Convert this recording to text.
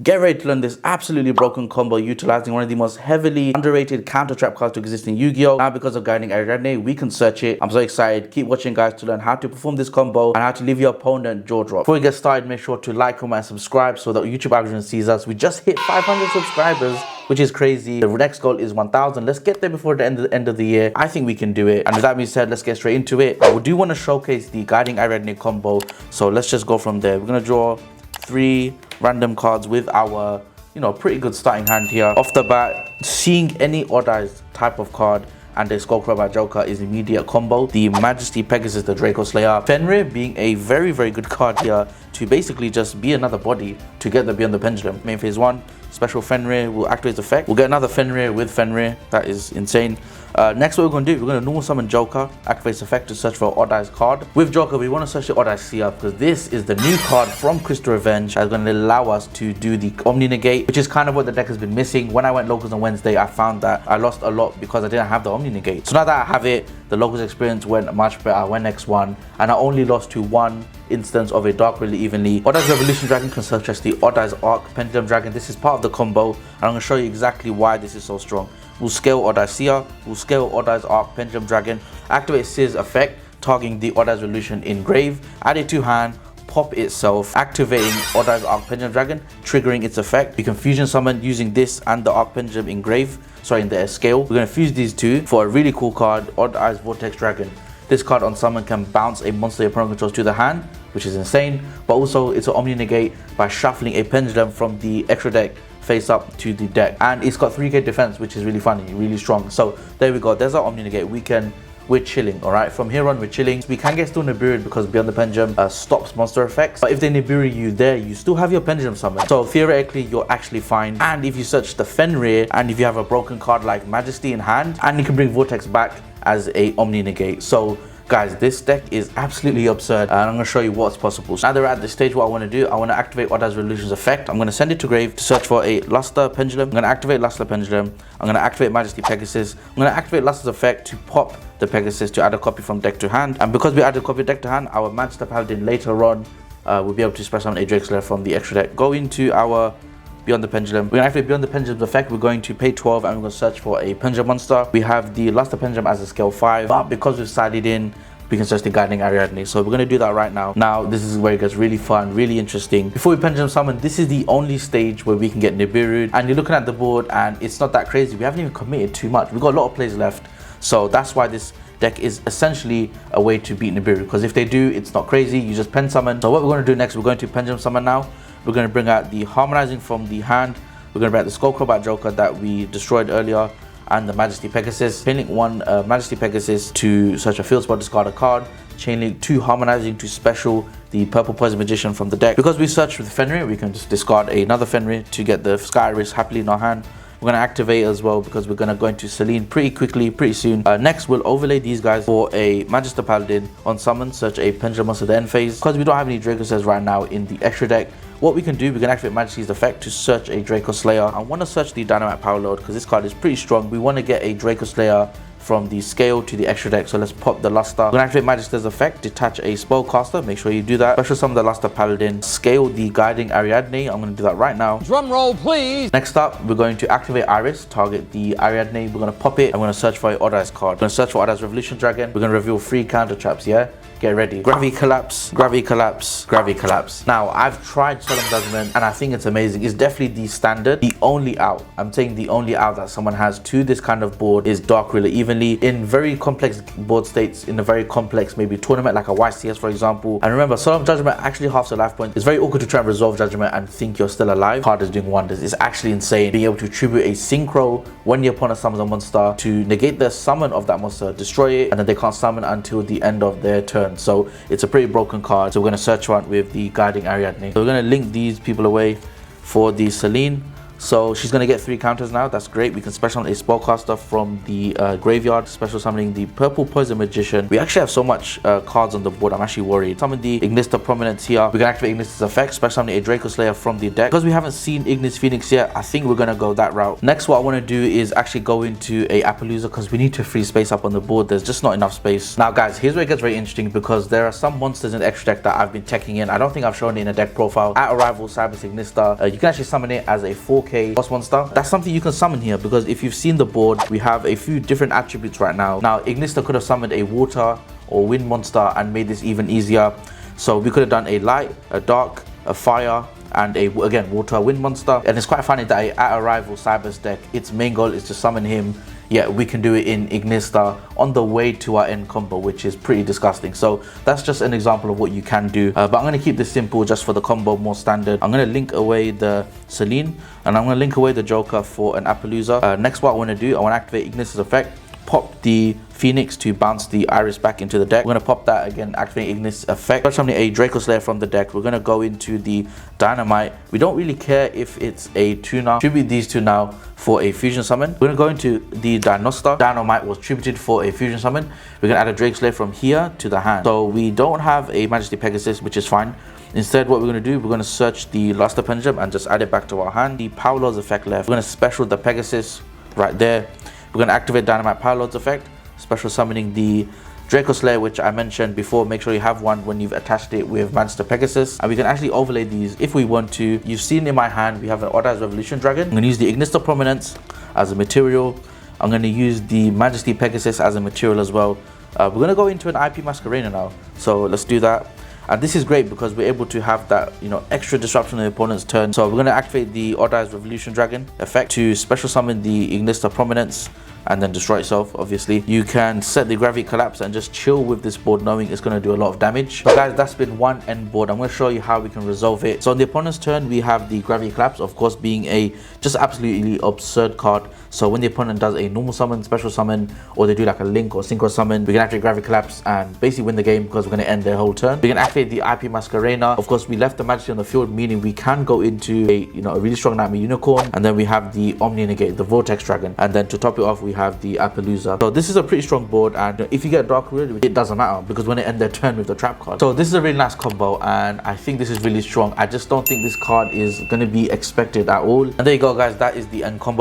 Get ready to learn this absolutely broken combo utilizing one of the most heavily underrated counter trap cards to exist in Yu-Gi-Oh! Now because of guiding Ariadne, we can search it. I'm so excited. Keep watching guys to learn how to perform this combo and how to leave your opponent jaw drop. Before we get started, make sure to like, comment and subscribe so that YouTube algorithm sees us. We just hit 500 subscribers, which is crazy. The next goal is 1,000. Let's get there before the end of the year. I think we can do it. And with that being said, let's get straight into it. We do want to showcase the guiding Ariadne combo, so let's just go from there. We're gonna draw 3 random cards with our, pretty good starting hand here. Off the bat, seeing any odd-eyes type of card and a Skull Crowbar Joker is immediate combo. The Majesty Pegasus, the Dracoslayer. Fenrir being a very, very good card here to basically just be another body to get the Beyond the Pendulum. Main phase 1, special Fenrir will activate its effect. We'll get another Fenrir with Fenrir. That is insane. Next, what we're going to do, we're going to normal summon Joker, activate its effect to search for an odd-eyes card. With Joker, we want to search the odd-eyes Seer because this is the new card from Crystal Revenge that's going to allow us to do the Omni-Negate, which is kind of what the deck has been missing. When I went locals on Wednesday, I found that I lost a lot because I didn't have the Omni-Negate. So now that I have it, the locals experience went much better. I went X1 and I only lost to 1 instance of a Dark really evenly. Odd-eyes Revolution Dragon can search as the odd-eyes Arc Pendulum Dragon. This is part of the combo and I'm going to show you exactly why this is so strong. We'll scale odd-eyes Seer, we'll scale odd-eyes Arc Pendulum Dragon, activate Seer's effect, targeting the odd-eyes Revolution in grave, add it to hand, pop itself, activating odd-eyes Arc Pendulum Dragon, triggering its effect. You can fusion summon using this and the Arc Pendulum in grave, in the scale. We're going to fuse these two for a really cool card, Odd-eyes Vortex Dragon. This card on summon can bounce a monster your opponent controls to the hand, which is insane, but also it's an Omni-Negate by shuffling a pendulum from the extra deck face up to the deck, and it's got 3k defense, which is really funny, really strong. So there we go, there's our Omni-Negate. We're chilling. All right, from here on we're chilling. We can get still Nibiru because Beyond the Pendulum stops monster effects, but if they Nibiru you there, you still have your pendulum summon, so theoretically you're actually fine. And if you search the Fenrir and if you have a broken card like Majesty in hand, and you can bring Vortex back as a Omni-Negate. So guys, this deck is absolutely absurd and I'm going to show you what's possible. So now that we're at this stage, what I want to do, I want to activate Odd-eyes Revolution's effect. I'm going to send it to grave to search for a Luster Pendulum. I'm going to activate Luster Pendulum. I'm going to activate Majesty Pegasus. I'm going to activate Luster's effect to pop the Pegasus to add a copy from deck to hand. And because we added a copy deck to hand, our Magister Paladin later on will be able to special summon a Dracoslayer from the extra deck. Go into our Beyond the Pendulum. We're going to activate Beyond the Pendulum's effect. We're going to pay 12 and we're going to search for a Pendulum monster. We have the Luster Pendulum as a scale 5, but because we've sided in, we can search the guiding Ariadne. So we're going to do that right now. Now this is where it gets really fun, really interesting. Before we pendulum summon, this is the only stage where we can get Nibiru, and you're looking at the board and it's not that crazy. We haven't even committed too much. We've got a lot of plays left, so that's why this deck is essentially a way to beat Nibiru, because if they do, it's not crazy. You just pen summon. So what we're going to do next, we're going to pendulum summon now. We're going to bring out the Harmonizing from the hand. We're going to bring out the Skull Crowbar Joker that we destroyed earlier, and the Majesty Pegasus. Chainlink 1 Majesty Pegasus to search a field spot, discard a card. Chainlink 2 Harmonizing to special the Purple Poison Magician from the deck. Because we searched with Fenrir, we can just discard another Fenrir to get the Sky Iris happily in our hand. We're going to activate as well because we're going to go into Selene pretty quickly, pretty soon. Next, we'll overlay these guys for a Magister Paladin on summon, search a Pendulum monster at the end phase. Because we don't have any Dracoslayers right now in the extra deck, what we can do, we can activate Majesty's effect to search a Dracoslayer. I want to search the Dynamite Power Load because this card is pretty strong. We want to get a Dracoslayer from the scale to the extra deck, so let's pop the Luster. We're going to activate Magister's effect, detach a Spellcaster, make sure you do that. Special summon the Luster Paladin, scale the guiding Ariadne. I'm going to do that right now. Drum roll, please. Next up, we're going to activate Iris, target the Ariadne. We're going to pop it. I'm going to search for an Odd-eyes card. We're going to search for Odd-eyes Revolution Dragon. We're going to reveal 3 counter traps, yeah? Get ready. Gravity Collapse, Gravity Collapse, Gravity Collapse. Now, I've tried Solemn Judgment and I think it's amazing. It's definitely the standard. The only out, I'm saying the only out that someone has to this kind of board is Dark really evenly in very complex board states, in a very complex maybe tournament like a YCS for example. And remember, Solemn Judgment actually halves the life point. It's very awkward to try and resolve Judgment and think you're still alive. Card is doing wonders. It's actually insane being able to tribute a synchro when your opponent summons a monster to negate the summon of that monster, destroy it, and then they can't summon until the end of their turn. So it's a pretty broken card. So we're going to search one with the guiding Ariadne. So we're going to link these people away for the Selene. So she's going to get 3 counters now. That's great. We can special summon a spellcaster from the graveyard, special summoning the purple poison magician. We actually have so much cards on the board, I'm actually worried. Summon the Ignister Prominence here. We can activate Ignister's effect, special summon a Dracoslayer from the deck. Because we haven't seen Ignis Phoenix yet, I think we're going to go that route. Next, what I want to do is actually go into a Appaloosa because we need to free space up on the board. There's just not enough space. Now guys, here's where it gets very interesting because there are some monsters in the extra deck that I've been checking in. I don't think I've shown it in a deck profile. At Arrival, Cybers Ignister, you can actually summon it as a 4K boss monster. That's something you can summon here because if you've seen the board, we have a few different attributes right now. Now, Ignister could have summoned a water or wind monster and made this even easier. So we could have done a light, a dark, a fire, and a, again, water, wind monster. And it's quite funny that at Arrival Cyber's deck, its main goal is to summon him. Yeah, we can do it in Ignister on the way to our end combo, which is pretty disgusting. So that's just an example of what you can do. But I'm going to keep this simple just for the combo, more standard. I'm going to link away the Celine, and I'm going to link away the Joker for an Appaloosa. Next, what I want to do, I want to activate Ignister's effect, pop the Phoenix to bounce the Iris back into the deck. We're going to pop that again, activate Ignis effect. First, summoning a Dracoslayer from the deck. We're going to go into the Dynamite. We don't really care if it's a tuner. Tribute these two now for a fusion summon. We're going to go into the Dinoster. Dynamite was tributed for a fusion summon. We're going to add a Dracoslayer from here to the hand. So we don't have a Majesty Pegasus, which is fine. Instead, what we're going to do, we're going to search the Luster Pendulum and just add it back to our hand. The Power Lord's effect left. We're going to special the Pegasus right there. We're going to activate Dynamite Power Lord's effect, special summoning the Dracoslayer, which I mentioned before. Make sure you have one when you've attached it with Magister Pegasus. And we can actually overlay these if we want to. You've seen in my hand, we have an Odd Eyes Revolution Dragon. I'm going to use the Ignister Prominence as a material. I'm going to use the Majesty Pegasus as a material as well. We're going to go into an IP Masquerade now. So let's do that. And this is great because we're able to have that, extra disruption on the opponent's turn. So we're going to activate the Odd Eyes Revolution Dragon effect to special summon the Ignister Prominence and then destroy itself. Obviously, you can set the Gravity Collapse and just chill with this board knowing it's going to do a lot of damage. But guys, that's been one end board. I'm going to show you how we can resolve it. So on the opponent's turn, we have the Gravity Collapse, of course, being a just absolutely absurd card. So when the opponent does a normal summon, special summon, or they do like a link or synchro summon, we can activate Gravity Collapse and basically win the game because we're going to end their whole turn. We can activate the IP Masquerena. Of course, we left the Majesty on the field, meaning we can go into a really strong Nightmare Unicorn, and then we have the Omni-Negate, the Vortex Dragon, and then to top it off, we have the Appaloosa. So this is a pretty strong board, and if you get Dark Ruler, it doesn't matter because when they end their turn with the trap card. So this is a really nice combo, and I think this is really strong. I just don't think this card is going to be expected at all. And there you go, guys. That is the end combo.